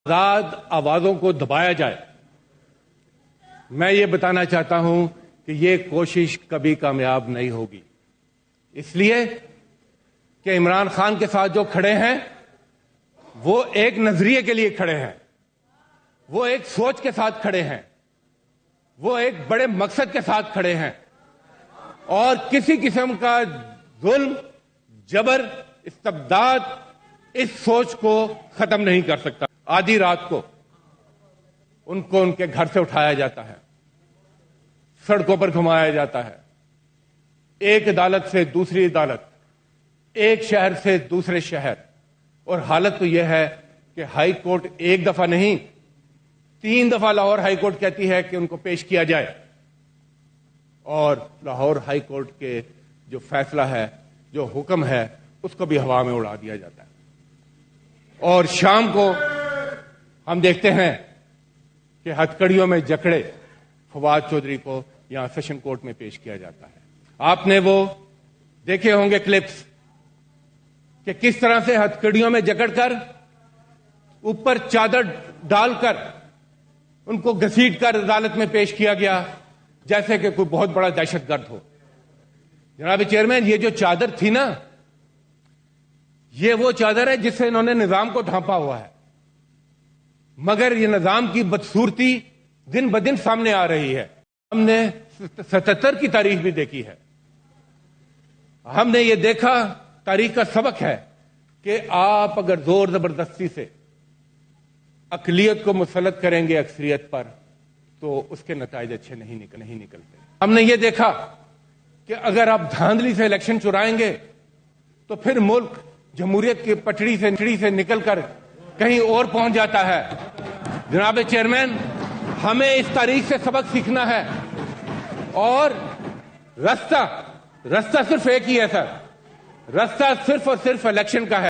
آزاد آوازوں کو دبایا جائے. میں یہ بتانا چاہتا ہوں کہ یہ کوشش کبھی کامیاب نہیں ہوگی، اس لیے کہ عمران خان کے ساتھ جو کھڑے ہیں وہ ایک نظریے کے لیے کھڑے ہیں، وہ ایک سوچ کے ساتھ کھڑے ہیں، وہ ایک بڑے مقصد کے ساتھ کھڑے ہیں، اور کسی قسم کا ظلم، جبر، استبداد اس سوچ کو ختم نہیں کر سکتا. آدھی رات کو ان کو ان کے گھر سے اٹھایا جاتا ہے، سڑکوں پر گھمایا جاتا ہے، ایک عدالت سے دوسری عدالت، ایک شہر سے دوسرے شہر، اور حالت تو یہ ہے کہ ہائی کورٹ ایک دفعہ نہیں 3 دفعہ لاہور ہائی کورٹ کہتی ہے کہ ان کو پیش کیا جائے، اور لاہور ہائی کورٹ کے جو فیصلہ ہے، جو حکم ہے، اس کو بھی ہوا میں اڑا دیا جاتا ہے. اور شام کو ہم دیکھتے ہیں کہ ہتکڑیوں میں جکڑے فواد چودھری کو یہاں سیشن کورٹ میں پیش کیا جاتا ہے. آپ نے وہ دیکھے ہوں گے کلپس کہ کس طرح سے ہتکڑیوں میں جکڑ کر اوپر چادر ڈال کر ان کو گھسیٹ کر عدالت میں پیش کیا گیا جیسے کہ کوئی بہت بڑا دہشت گرد ہو. جناب چیئرمین، یہ جو چادر تھی نا، یہ وہ چادر ہے جس سے انہوں نے نظام کو ڈھانپا ہوا ہے، مگر یہ نظام کی بدصورتی دن بدن سامنے آ رہی ہے. ہم نے 77 کی تاریخ بھی دیکھی ہے، ہم نے یہ دیکھا، تاریخ کا سبق ہے کہ آپ اگر زور زبردستی سے اقلیت کو مسلط کریں گے اکثریت پر تو اس کے نتائج اچھے نہیں نکلتے. ہم نے یہ دیکھا کہ اگر آپ دھاندلی سے الیکشن چرائیں گے تو پھر ملک جمہوریت کی پٹڑی سے نکل کر کہیں اور پہنچ جاتا ہے. جناب چیئرمین، ہمیں اس تاریخ سے سبق سیکھنا ہے، اور راستہ صرف ایک ہی ہے سر، راستہ صرف اور صرف الیکشن کا ہے.